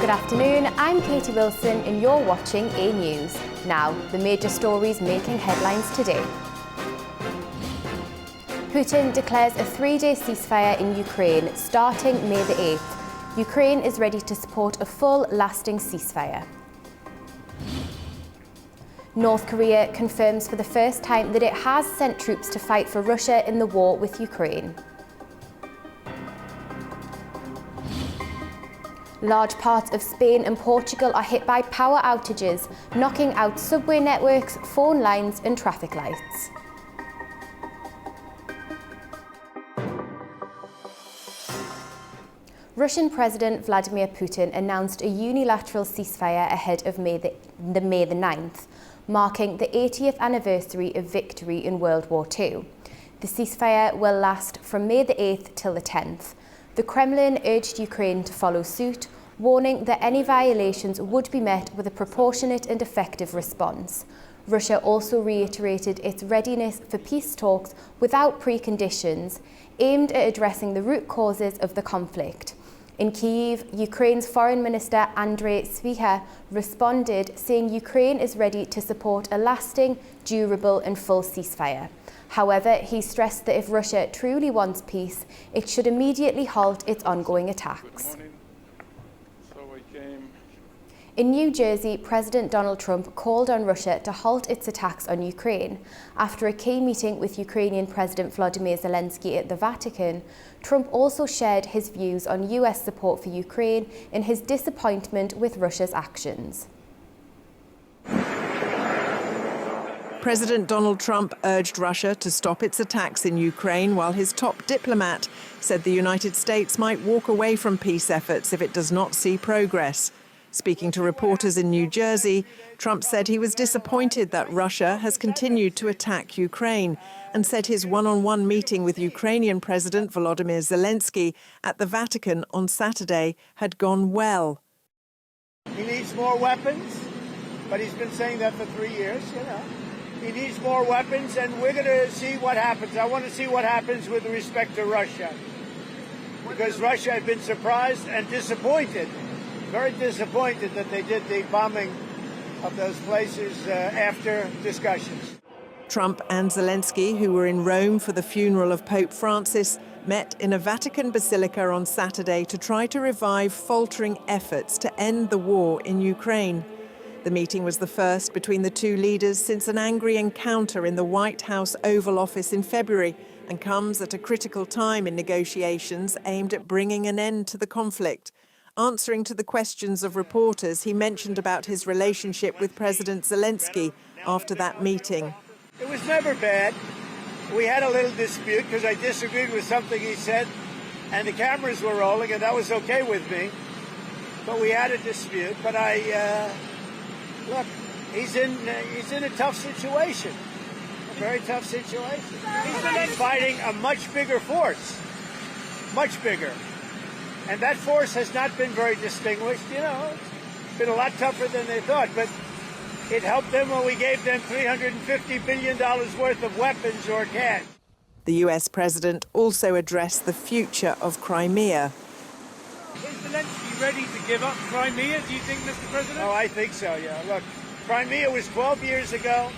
Good afternoon, I'm Katie Wilson and you're watching A News. Now, the major stories making headlines today. Putin declares a 3-day ceasefire in Ukraine starting May the 8th. Ukraine is ready to support a full, lasting ceasefire. North Korea confirms for the first time that it has sent troops to fight for Russia in the war with Ukraine. Large parts of Spain and Portugal are hit by power outages, knocking out subway networks, phone lines and traffic lights. Russian President Vladimir Putin announced a unilateral ceasefire ahead of May the 9th, marking the 80th anniversary of victory in World War II. The ceasefire will last from May the 8th till the 10th. The Kremlin urged Ukraine to follow suit, warning that any violations would be met with a proportionate and effective response. Russia also reiterated its readiness for peace talks without preconditions, aimed at addressing the root causes of the conflict. In Kyiv, Ukraine's Foreign Minister Andriy Sybiha responded, saying Ukraine is ready to support a lasting, durable and full ceasefire. However, he stressed that if Russia truly wants peace, it should immediately halt its ongoing attacks. In New Jersey, President Donald Trump called on Russia to halt its attacks on Ukraine. After a key meeting with Ukrainian President Volodymyr Zelensky at the Vatican, Trump also shared his views on US support for Ukraine and his disappointment with Russia's actions. President Donald Trump urged Russia to stop its attacks in Ukraine, while his top diplomat said the United States might walk away from peace efforts if it does not see progress. Speaking to reporters in New Jersey, Trump said he was disappointed that Russia has continued to attack Ukraine and said his one-on-one meeting with Ukrainian President Volodymyr Zelensky at the Vatican on Saturday had gone well. He needs more weapons, but he's been saying that for 3 years, He needs more weapons, and we're going to see what happens. I want to see what happens with respect to Russia, because Russia had been surprised and disappointed, very disappointed that they did the bombing of those places after discussions. Trump and Zelensky, who were in Rome for the funeral of Pope Francis, met in a Vatican basilica on Saturday to try to revive faltering efforts to end the war in Ukraine. The meeting was the first between the two leaders since an angry encounter in the White House Oval Office in February, and comes at a critical time in negotiations aimed at bringing an end to the conflict. Answering to the questions of reporters, he mentioned about his relationship with President Zelensky after that meeting. It was never bad. We had a little dispute because I disagreed with something he said, and the cameras were rolling, and that was okay with me. But we had a dispute. But look, he's in a tough situation, a very tough situation. He's fighting a much bigger force, much bigger. And that force has not been very distinguished, It's been a lot tougher than they thought, but it helped them when we gave them $350 billion worth of weapons or cash. The US president also addressed the future of Crimea. Is Zelensky ready to give up Crimea, do you think, Mr. President? Oh, I think so, yeah. Look, Crimea was 12 years ago.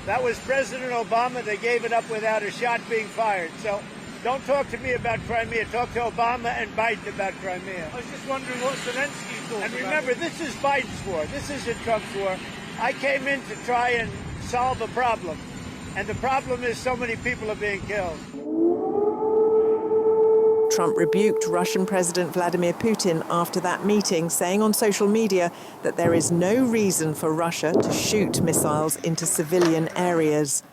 That was President Obama. They gave it up without a shot being fired. So don't talk to me about Crimea. Talk to Obama and Biden about Crimea. I was just wondering what Zelensky thought. And remember, this is Biden's war. This isn't Trump's war. I came in to try and solve a problem. And the problem is so many people are being killed. Trump rebuked Russian President Vladimir Putin after that meeting, saying on social media that there is no reason for Russia to shoot missiles into civilian areas.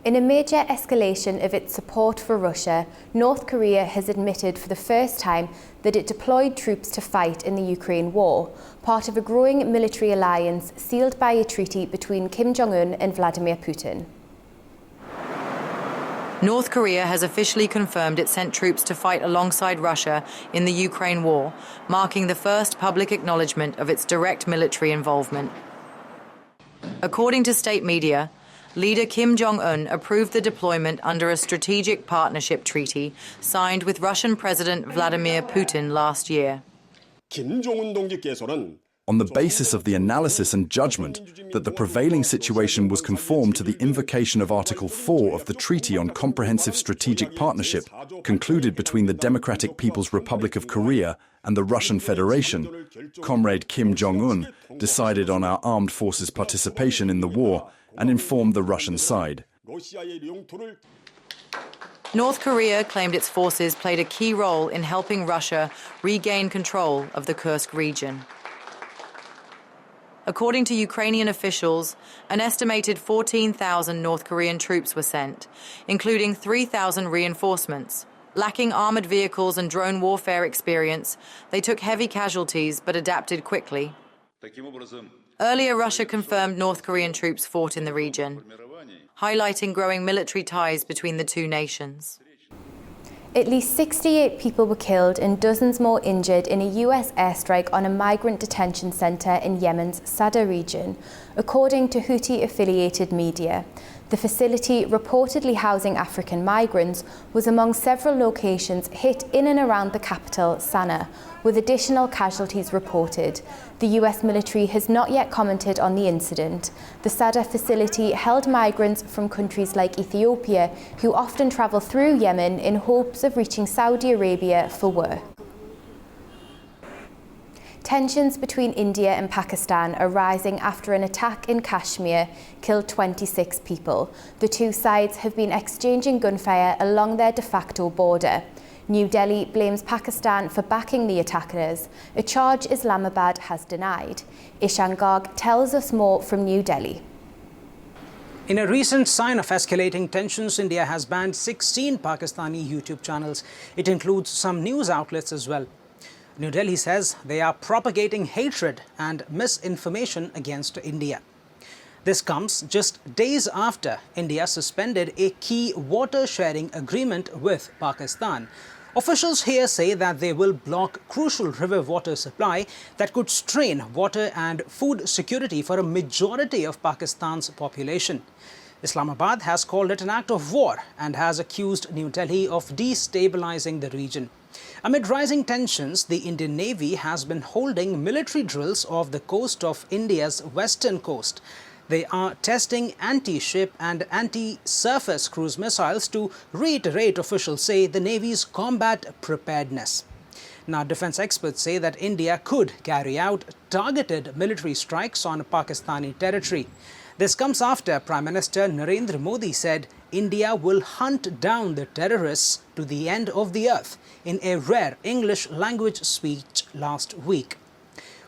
In a major escalation of its support for Russia, North Korea has admitted for the first time that it deployed troops to fight in the Ukraine war, part of a growing military alliance sealed by a treaty between Kim Jong-un and Vladimir Putin. North Korea has officially confirmed it sent troops to fight alongside Russia in the Ukraine war, marking the first public acknowledgement of its direct military involvement. According to state media, leader Kim Jong-un approved the deployment under a strategic partnership treaty signed with Russian President Vladimir Putin last year. 김종은 동지께서는 on the basis of the analysis and judgment that the prevailing situation was conformed to the invocation of Article 4 of the Treaty on Comprehensive Strategic Partnership concluded between the Democratic People's Republic of Korea and the Russian Federation, Comrade Kim Jong-un decided on our armed forces' participation in the war and informed the Russian side. North Korea claimed its forces played a key role in helping Russia regain control of the Kursk region. According to Ukrainian officials, an estimated 14,000 North Korean troops were sent, including 3,000 reinforcements. Lacking armored vehicles and drone warfare experience, they took heavy casualties but adapted quickly. Earlier, Russia confirmed North Korean troops fought in the region, highlighting growing military ties between the two nations. At least 68 people were killed and dozens more injured in a US airstrike on a migrant detention centre in Yemen's Sadr region, according to Houthi-affiliated media. The facility, reportedly housing African migrants, was among several locations hit in and around the capital, Sana'a, with additional casualties reported. The US military has not yet commented on the incident. The Sadr facility held migrants from countries like Ethiopia who often travel through Yemen in hopes of reaching Saudi Arabia for work. Tensions between India and Pakistan are rising after an attack in Kashmir killed 26 people. The two sides have been exchanging gunfire along their de facto border. New Delhi blames Pakistan for backing the attackers, a charge Islamabad has denied. Ishan Garg tells us more from New Delhi. In a recent sign of escalating tensions, India has banned 16 Pakistani YouTube channels. It includes some news outlets as well. New Delhi says they are propagating hatred and misinformation against India. This comes just days after India suspended a key water-sharing agreement with Pakistan. Officials here say that they will block crucial river water supply that could strain water and food security for a majority of Pakistan's population. Islamabad has called it an act of war and has accused New Delhi of destabilizing the region. Amid rising tensions, the Indian Navy has been holding military drills off the coast of India's western coast. They are testing anti-ship and anti-surface cruise missiles to reiterate, officials say, the Navy's combat preparedness. Now, defense experts say that India could carry out targeted military strikes on Pakistani territory. This comes after Prime Minister Narendra Modi said India will hunt down the terrorists to the end of the earth in a rare English language speech last week.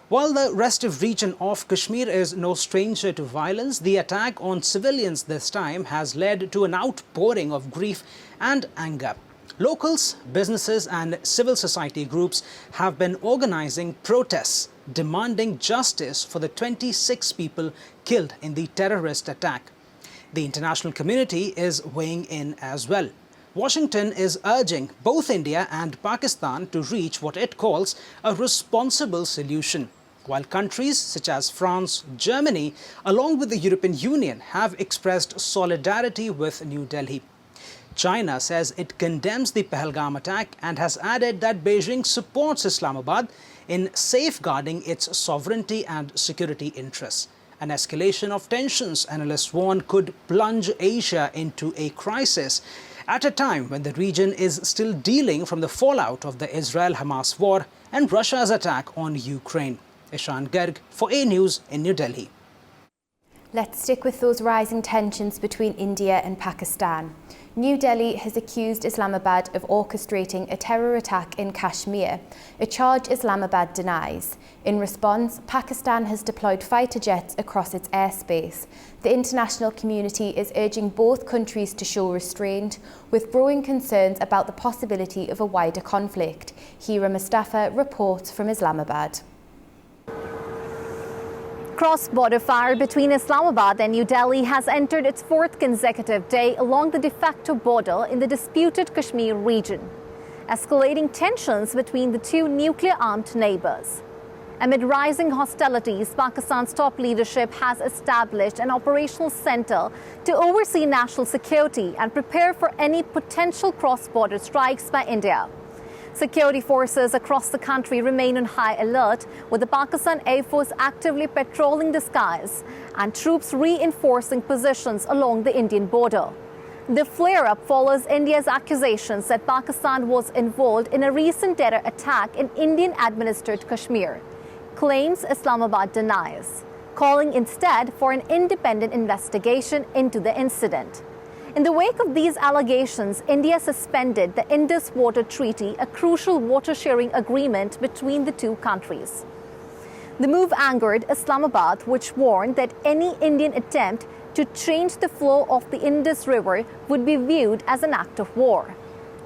While the restive region of Kashmir is no stranger to violence, the attack on civilians this time has led to an outpouring of grief and anger. Locals, businesses and civil society groups have been organizing protests demanding justice for the 26 people killed in the terrorist attack. The international community is weighing in as well. Washington is urging both India and Pakistan to reach what it calls a responsible solution, while countries such as France, Germany, along with the European Union, have expressed solidarity with New Delhi. China says it condemns the Pahalgam attack and has added that Beijing supports Islamabad in safeguarding its sovereignty and security interests. An escalation of tensions, analysts warn, could plunge Asia into a crisis at a time when the region is still dealing from the fallout of the Israel-Hamas war and Russia's attack on Ukraine. Ishan Garg for A News in New Delhi. Let's stick with those rising tensions between India and Pakistan. New Delhi has accused Islamabad of orchestrating a terror attack in Kashmir, a charge Islamabad denies. In response, Pakistan has deployed fighter jets across its airspace. The international community is urging both countries to show restraint, with growing concerns about the possibility of a wider conflict. Hira Mustafa reports from Islamabad. Cross-border fire between Islamabad and New Delhi has entered its fourth consecutive day along the de facto border in the disputed Kashmir region, escalating tensions between the two nuclear-armed neighbors. Amid rising hostilities, Pakistan's top leadership has established an operational center to oversee national security and prepare for any potential cross-border strikes by India. Security forces across the country remain on high alert, with the Pakistan Air Force actively patrolling the skies and troops reinforcing positions along the Indian border. The flare-up follows India's accusations that Pakistan was involved in a recent terror attack in Indian-administered Kashmir, claims Islamabad denies, calling instead for an independent investigation into the incident. In the wake of these allegations, India suspended the Indus Water Treaty, a crucial water-sharing agreement between the two countries. The move angered Islamabad, which warned that any Indian attempt to change the flow of the Indus River would be viewed as an act of war.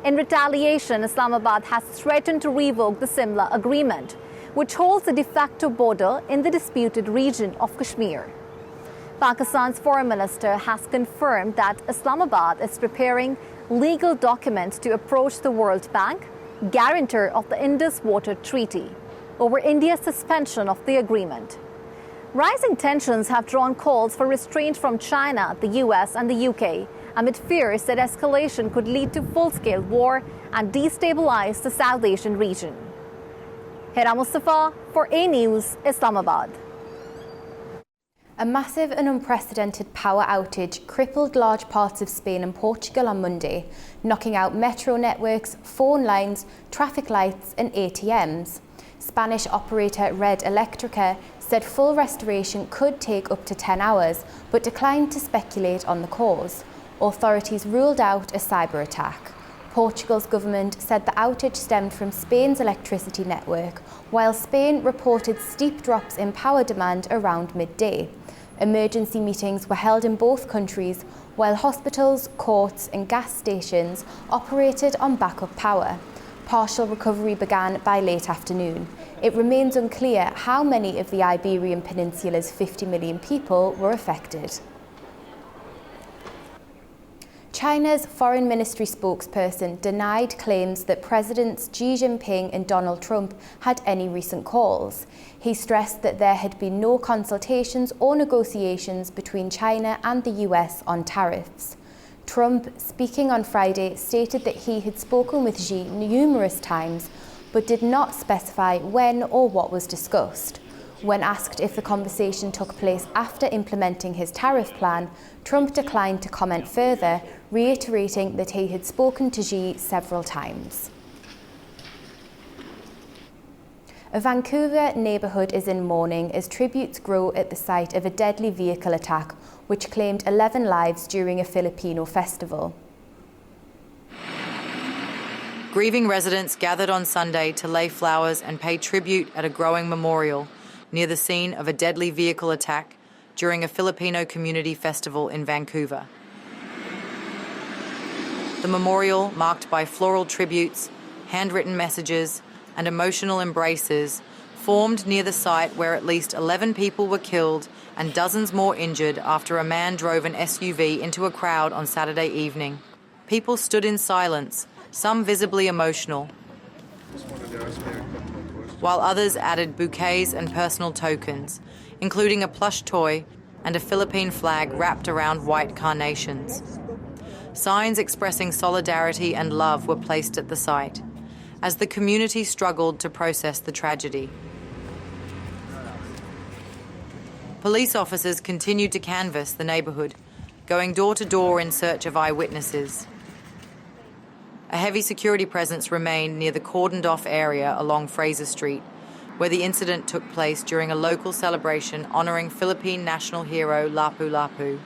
In retaliation, Islamabad has threatened to revoke the Simla Agreement, which holds the de facto border in the disputed region of Kashmir. Pakistan's foreign minister has confirmed that Islamabad is preparing legal documents to approach the World Bank, guarantor of the Indus Water Treaty, over India's suspension of the agreement. Rising tensions have drawn calls for restraint from China, the US and the UK, amid fears that escalation could lead to full-scale war and destabilize the South Asian region. Hira Mustafa for A News, Islamabad. A massive and unprecedented power outage crippled large parts of Spain and Portugal on Monday, knocking out metro networks, phone lines, traffic lights and ATMs. Spanish operator Red Electrica said full restoration could take up to 10 hours, but declined to speculate on the cause. Authorities ruled out a cyber attack. Portugal's government said the outage stemmed from Spain's electricity network, while Spain reported steep drops in power demand around midday. Emergency meetings were held in both countries, while hospitals, courts and gas stations operated on backup power. Partial recovery began by late afternoon. It remains unclear how many of the Iberian Peninsula's 50 million people were affected. China's Foreign Ministry spokesperson denied claims that Presidents Xi Jinping and Donald Trump had any recent calls. He stressed that there had been no consultations or negotiations between China and the US on tariffs. Trump, speaking on Friday, stated that he had spoken with Xi numerous times, but did not specify when or what was discussed. When asked if the conversation took place after implementing his tariff plan, Trump declined to comment further, reiterating that he had spoken to Xi several times. A Vancouver neighbourhood is in mourning as tributes grow at the site of a deadly vehicle attack which claimed 11 lives during a Filipino festival. Grieving residents gathered on Sunday to lay flowers and pay tribute at a growing memorial near the scene of a deadly vehicle attack during a Filipino community festival in Vancouver. The memorial, marked by floral tributes, handwritten messages, and emotional embraces, formed near the site where at least 11 people were killed and dozens more injured after a man drove an SUV into a crowd on Saturday evening. People stood in silence, some visibly emotional, while others added bouquets and personal tokens, including a plush toy and a Philippine flag wrapped around white carnations. Signs expressing solidarity and love were placed at the site, as the community struggled to process the tragedy. Police officers continued to canvass the neighbourhood, going door to door in search of eyewitnesses. A heavy security presence remained near the cordoned-off area along Fraser Street, where the incident took place during a local celebration honouring Philippine national hero Lapu-Lapu.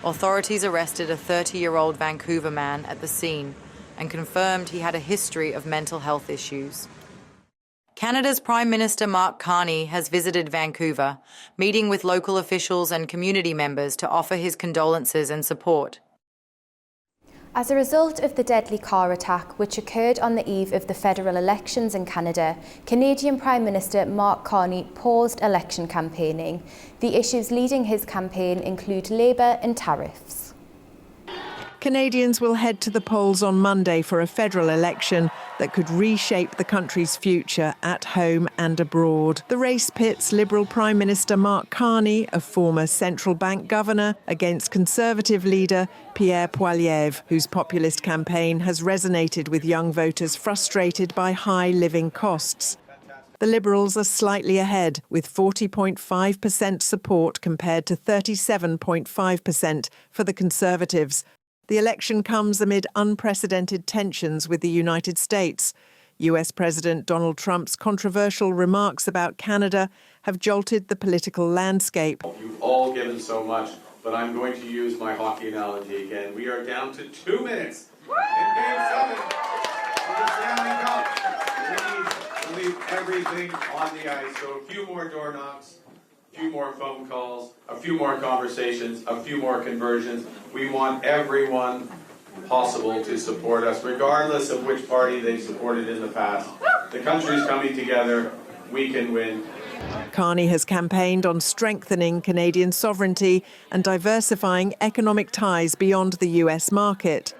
Authorities arrested a 30-year-old Vancouver man at the scene and confirmed he had a history of mental health issues. Canada's Prime Minister Mark Carney has visited Vancouver, meeting with local officials and community members to offer his condolences and support. As a result of the deadly car attack, which occurred on the eve of the federal elections in Canada, Canadian Prime Minister Mark Carney paused election campaigning. The issues leading his campaign include Labour and tariffs. Canadians will head to the polls on Monday for a federal election that could reshape the country's future at home and abroad. The race pits Liberal Prime Minister Mark Carney, a former central bank governor, against Conservative leader Pierre Poilievre, whose populist campaign has resonated with young voters frustrated by high living costs. The Liberals are slightly ahead, with 40.5% support compared to 37.5% for the Conservatives. The election comes amid unprecedented tensions with the United States. US President Donald Trump's controversial remarks about Canada have jolted the political landscape. You've all given so much, but I'm going to use my hockey analogy again. We are down to 2 minutes in Game 7 for the Stanley Cup. We need to leave everything on the ice. So a few more door knocks, a few more phone calls, a few more conversations, a few more conversions. We want everyone possible to support us, regardless of which party they supported in the past. The country's coming together. We can win. Carney has campaigned on strengthening Canadian sovereignty and diversifying economic ties beyond the US market.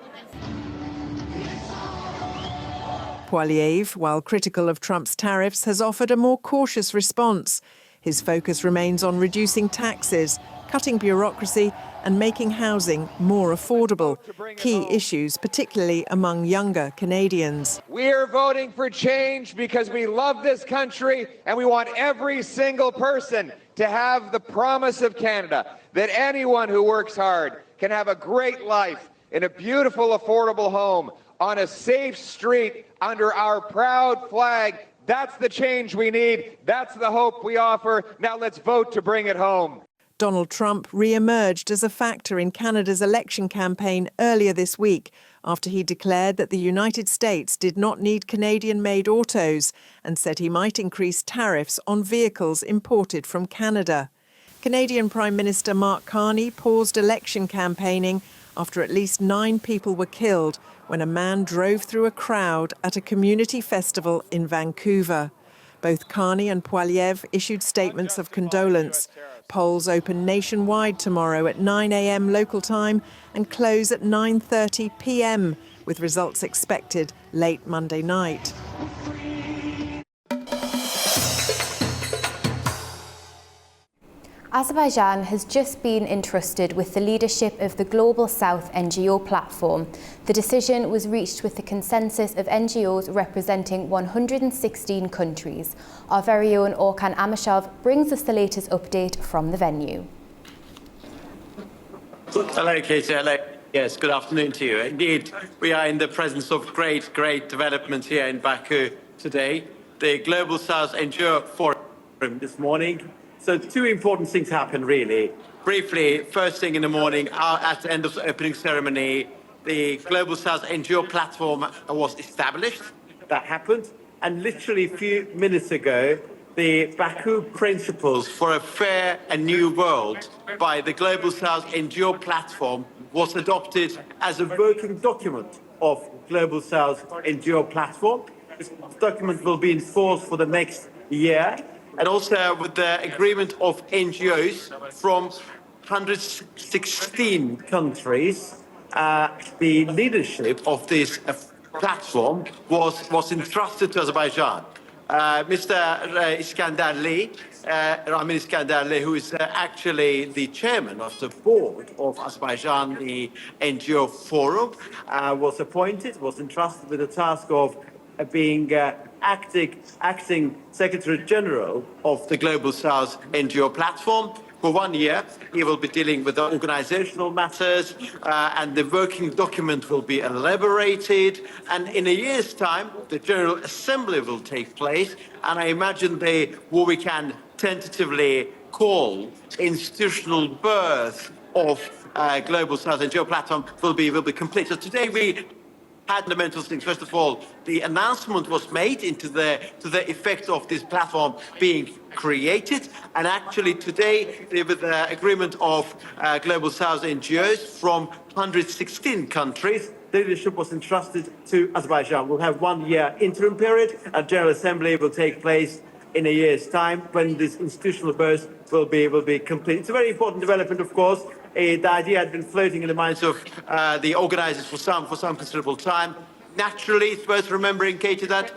Poilievre, while critical of Trump's tariffs, has offered a more cautious response. His focus remains on reducing taxes, cutting bureaucracy and making housing more affordable, key issues particularly among younger Canadians. We're voting for change because we love this country and we want every single person to have the promise of Canada, that anyone who works hard can have a great life in a beautiful, affordable home on a safe street under our proud flag. That's the change we need. That's the hope we offer. Now let's vote to bring it home. Donald Trump re-emerged as a factor in Canada's election campaign earlier this week after he declared that the United States did not need Canadian-made autos and said he might increase tariffs on vehicles imported from Canada. Canadian Prime Minister Mark Carney paused election campaigning after at least 9 people were killed when a man drove through a crowd at a community festival in Vancouver. Both Carney and Poilievre issued statements of condolence. Polls open nationwide tomorrow at 9 a.m. local time and close at 9:30 p.m, with results expected late Monday night. Azerbaijan has just been entrusted with the leadership of the Global South NGO platform. The decision was reached with the consensus of NGOs representing 116 countries. Our very own Orkan Amashov brings us the latest update from the venue. Hello, Katie. Hello. Yes, good afternoon to you. Indeed, we are in the presence of great developments here in Baku today. The Global South NGO Forum this morning. So 2 important things happened, really. Briefly, first thing in the morning, at the end of the opening ceremony, the Global South NGO platform was established. That happened. And literally a few minutes ago, the Baku Principles for a Fair and New World by the Global South NGO platform was adopted as a working document of Global South NGO platform. This document will be in force for the next year. And also with the agreement of NGOs from 116 countries, the leadership of this platform was entrusted to Azerbaijan. Mr. Ramin Iskandarli, who is actually the chairman of the board of Azerbaijan, the NGO Forum, was appointed, was entrusted with the task of being acting Secretary General of the Global South NGO platform. For 1 year, he will be dealing with the organizational matters, and the working document will be elaborated. And in a year's time, the General Assembly will take place. And I imagine what we can tentatively call institutional birth of Global South NGO platform will be complete. So today we fundamental things. First of all, the announcement was made to the effect of this platform being created, and actually today, with the agreement of Global South NGOs from 116 countries, the leadership was entrusted to Azerbaijan. We'll have 1 year interim period, and General Assembly will take place in a year's time when this institutional birth will be complete. It's a very important development, of course, The idea had been floating in the minds of the organisers for some considerable time. Naturally, it's worth remembering, Katie, that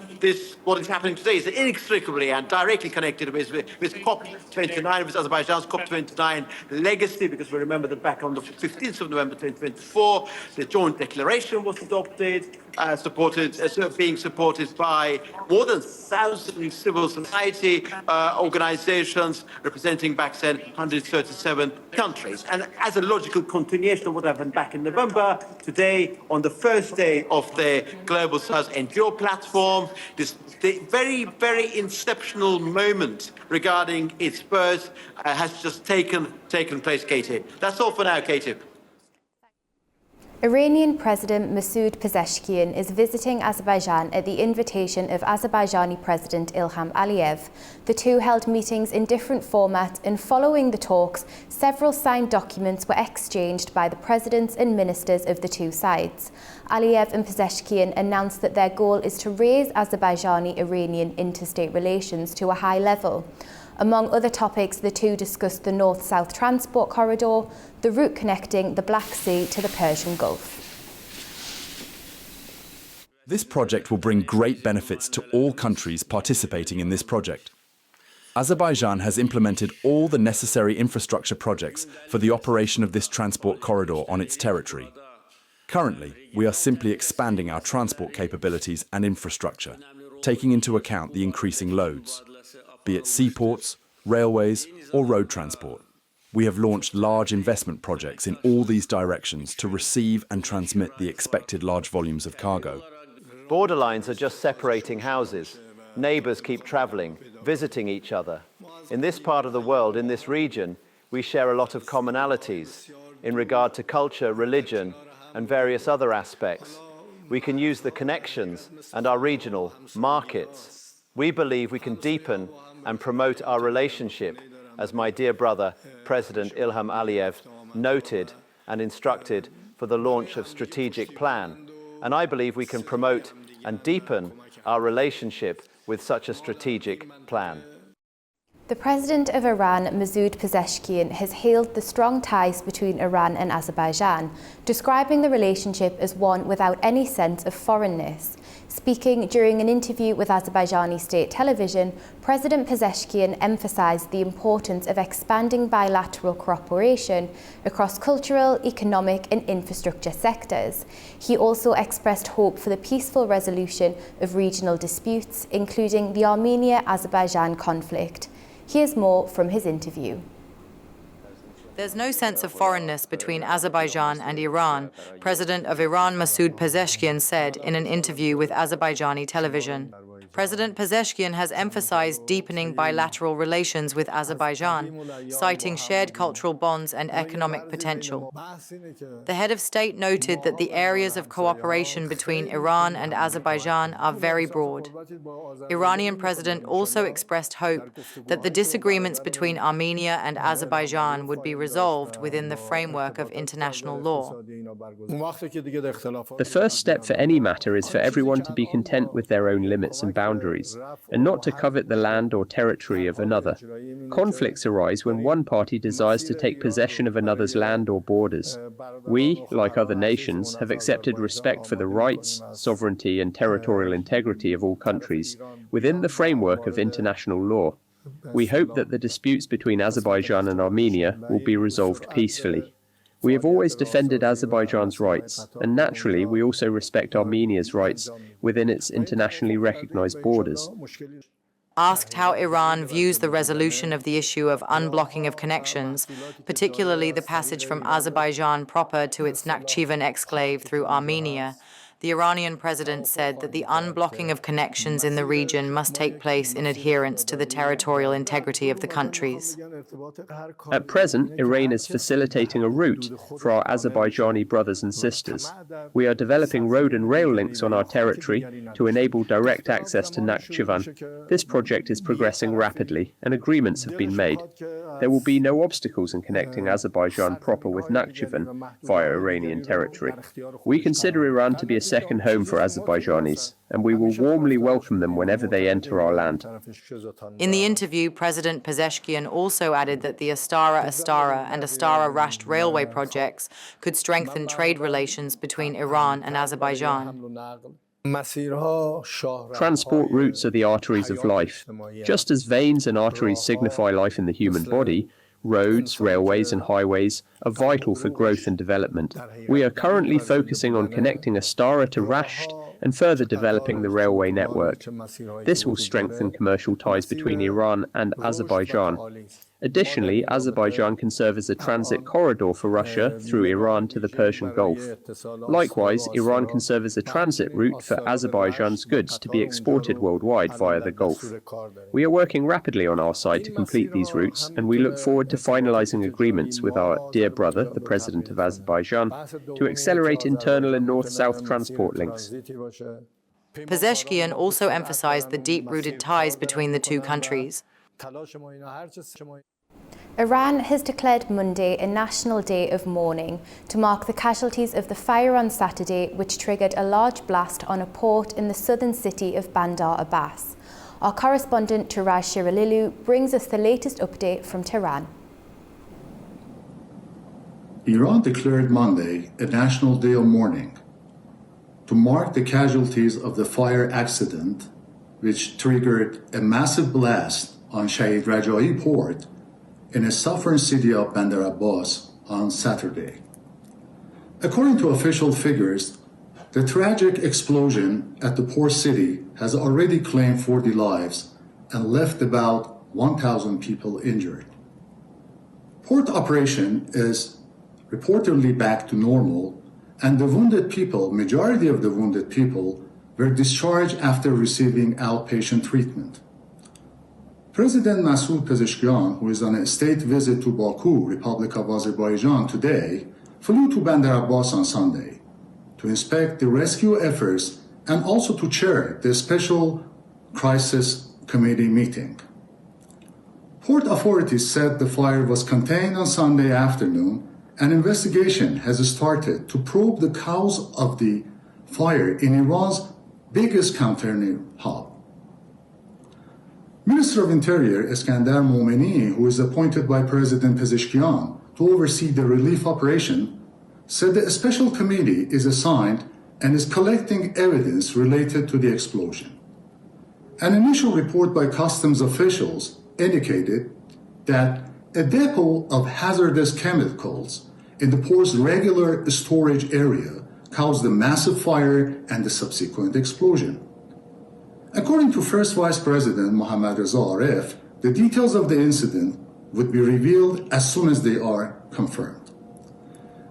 what is happening today is inextricably and directly connected with COP29, with Azerbaijan's COP29 legacy, because we remember that back on the 15th of November 2024, the joint declaration was adopted, being supported by more than 1,000 civil society organizations representing back then 137 countries. And as a logical continuation of what happened back in November, today, on the first day of the Global South NGO platform, the very, very inceptional moment regarding its birth has just taken place, Katie. That's all for now, Katie. Iranian President Masoud Pezeshkian is visiting Azerbaijan at the invitation of Azerbaijani President Ilham Aliyev. The two held meetings in different formats, and following the talks, several signed documents were exchanged by the presidents and ministers of the two sides. Aliyev and Pezeshkian announced that their goal is to raise Azerbaijani-Iranian interstate relations to a high level. Among other topics, the two discussed the north-south transport corridor, the route connecting the Black Sea to the Persian Gulf. This project will bring great benefits to all countries participating in this project. Azerbaijan has implemented all the necessary infrastructure projects for the operation of this transport corridor on its territory. Currently, we are simply expanding our transport capabilities and infrastructure, taking into account the increasing loads, be it seaports, railways, or road transport. We have launched large investment projects in all these directions to receive and transmit the expected large volumes of cargo. Border lines are just separating houses. Neighbours keep travelling, visiting each other. In this part of the world, in this region, we share a lot of commonalities in regard to culture, religion, and various other aspects. We can use the connections and our regional markets. We believe we can deepen and promote our relationship, as my dear brother, President Ilham Aliyev, noted and instructed for the launch of strategic plan. And I believe we can promote and deepen our relationship with such a strategic plan. The President of Iran, Masoud Pezeshkian, has hailed the strong ties between Iran and Azerbaijan, describing the relationship as one without any sense of foreignness. Speaking during an interview with Azerbaijani state television, President Pezeshkian emphasised the importance of expanding bilateral cooperation across cultural, economic and infrastructure sectors. He also expressed hope for the peaceful resolution of regional disputes, including the Armenia-Azerbaijan conflict. Here's more from his interview. There's no sense of foreignness between Azerbaijan and Iran, President of Iran Masoud Pezeshkian said in an interview with Azerbaijani television. President Pezeshkian has emphasized deepening bilateral relations with Azerbaijan, citing shared cultural bonds and economic potential. The head of state noted that the areas of cooperation between Iran and Azerbaijan are very broad. Iranian president also expressed hope that the disagreements between Armenia and Azerbaijan would be resolved within the framework of international law. The first step for any matter is for everyone to be content with their own limits and boundaries, and not to covet the land or territory of another. Conflicts arise when one party desires to take possession of another's land or borders. We, like other nations, have accepted respect for the rights, sovereignty and territorial integrity of all countries within the framework of international law. We hope that the disputes between Azerbaijan and Armenia will be resolved peacefully. We have always defended Azerbaijan's rights, and naturally we also respect Armenia's rights within its internationally recognized borders. Asked how Iran views the resolution of the issue of unblocking of connections, particularly the passage from Azerbaijan proper to its Nakhchivan exclave through Armenia, the Iranian president said that the unblocking of connections in the region must take place in adherence to the territorial integrity of the countries. At present, Iran is facilitating a route for our Azerbaijani brothers and sisters. We are developing road and rail links on our territory to enable direct access to Nakhchivan. This project is progressing rapidly, and agreements have been made. There will be no obstacles in connecting Azerbaijan proper with Nakhchivan via Iranian territory. We consider Iran to be a second home for Azerbaijanis, and we will warmly welcome them whenever they enter our land. In the interview, President Pezeshkian also added that the Astara-Astara and Astara-Rasht railway projects could strengthen trade relations between Iran and Azerbaijan. Transport routes are the arteries of life. Just as veins and arteries signify life in the human body, roads, railways and highways are vital for growth and development. We are currently focusing on connecting Astara to Rasht and further developing the railway network. This will strengthen commercial ties between Iran and Azerbaijan. Additionally, Azerbaijan can serve as a transit corridor for Russia through Iran to the Persian Gulf. Likewise, Iran can serve as a transit route for Azerbaijan's goods to be exported worldwide via the Gulf. We are working rapidly on our side to complete these routes, and we look forward to finalizing agreements with our dear brother, the President of Azerbaijan, to accelerate internal and north-south transport links. Pezeshkian also emphasized the deep-rooted ties between the two countries. Iran has declared Monday a national day of mourning to mark the casualties of the fire on Saturday, which triggered a large blast on a port in the southern city of Bandar Abbas. Our correspondent Turaj Shiralilu brings us the latest update from Tehran. Iran declared Monday a national day of mourning to mark the casualties of the fire accident, which triggered a massive blast on Shahid Raja'i port in a southern city of Bandar Abbas on Saturday. According to official figures, the tragic explosion at the port city has already claimed 40 lives and left about 1,000 people injured. Port operation is reportedly back to normal, and the majority of the wounded people were discharged after receiving outpatient treatment. President Masoud Pezeshkian, who is on a state visit to Baku, Republic of Azerbaijan today, flew to Bandar Abbas on Sunday to inspect the rescue efforts and also to chair the special crisis committee meeting. Port authorities said the fire was contained on Sunday afternoon. An investigation has started to probe the cause of the fire in Iran's biggest container hub. Minister of Interior Eskandar Momeni, who is appointed by President Pezeshkian to oversee the relief operation, said that a special committee is assigned and is collecting evidence related to the explosion. An initial report by customs officials indicated that a depot of hazardous chemicals in the port's regular storage area caused the massive fire and the subsequent explosion. According to First Vice President Mohammad Reza Aref, the details of the incident would be revealed as soon as they are confirmed.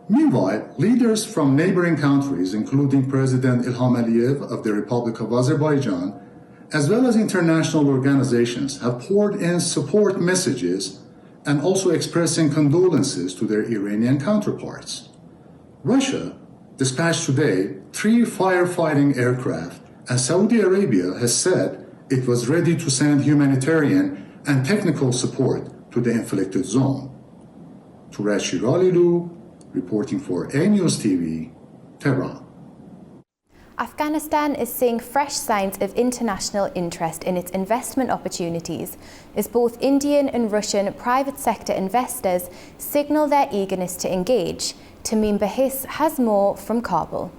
Meanwhile, leaders from neighboring countries, including President Ilham Aliyev of the Republic of Azerbaijan, as well as international organizations, have poured in support messages and also expressing condolences to their Iranian counterparts. Russia dispatched today 3 firefighting aircraft, and Saudi Arabia has said it was ready to send humanitarian and technical support to the inflicted zone. Turaj Shiralilu, reporting for A News TV, Tehran. Afghanistan is seeing fresh signs of international interest in its investment opportunities as both Indian and Russian private sector investors signal their eagerness to engage. Tamim Bahis has more from Kabul.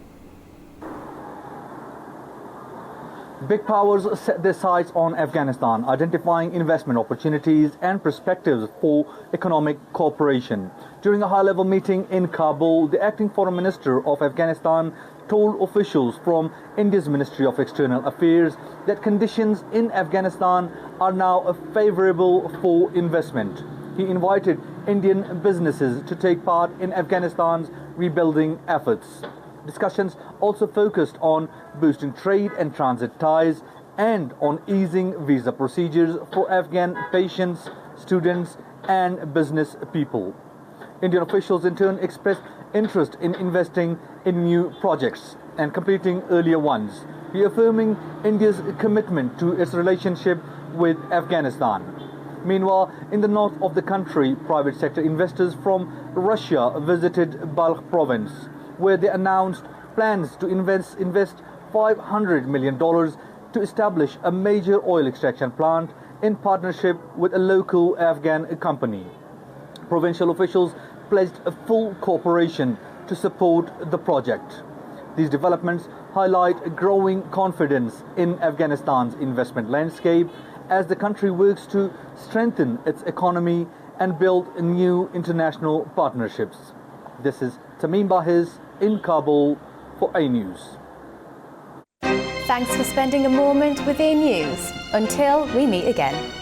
Big powers set their sights on Afghanistan, identifying investment opportunities and perspectives for economic cooperation. During a high-level meeting in Kabul, the acting foreign minister of Afghanistan told officials from India's Ministry of External Affairs that conditions in Afghanistan are now favorable for investment. He invited Indian businesses to take part in Afghanistan's rebuilding efforts. Discussions also focused on boosting trade and transit ties and on easing visa procedures for Afghan patients, students and business people. Indian officials in turn expressed interest in investing in new projects and completing earlier ones, reaffirming India's commitment to its relationship with Afghanistan. Meanwhile, in the north of the country, private sector investors from Russia visited Balkh province, where they announced plans to invest $500 million to establish a major oil extraction plant in partnership with a local Afghan company. Provincial officials pledged a full cooperation to support the project. These developments highlight growing confidence in Afghanistan's investment landscape as the country works to strengthen its economy and build new international partnerships. This is Tamim Bahiz in Kabul for A News. Thanks for spending a moment with A News. Until we meet again.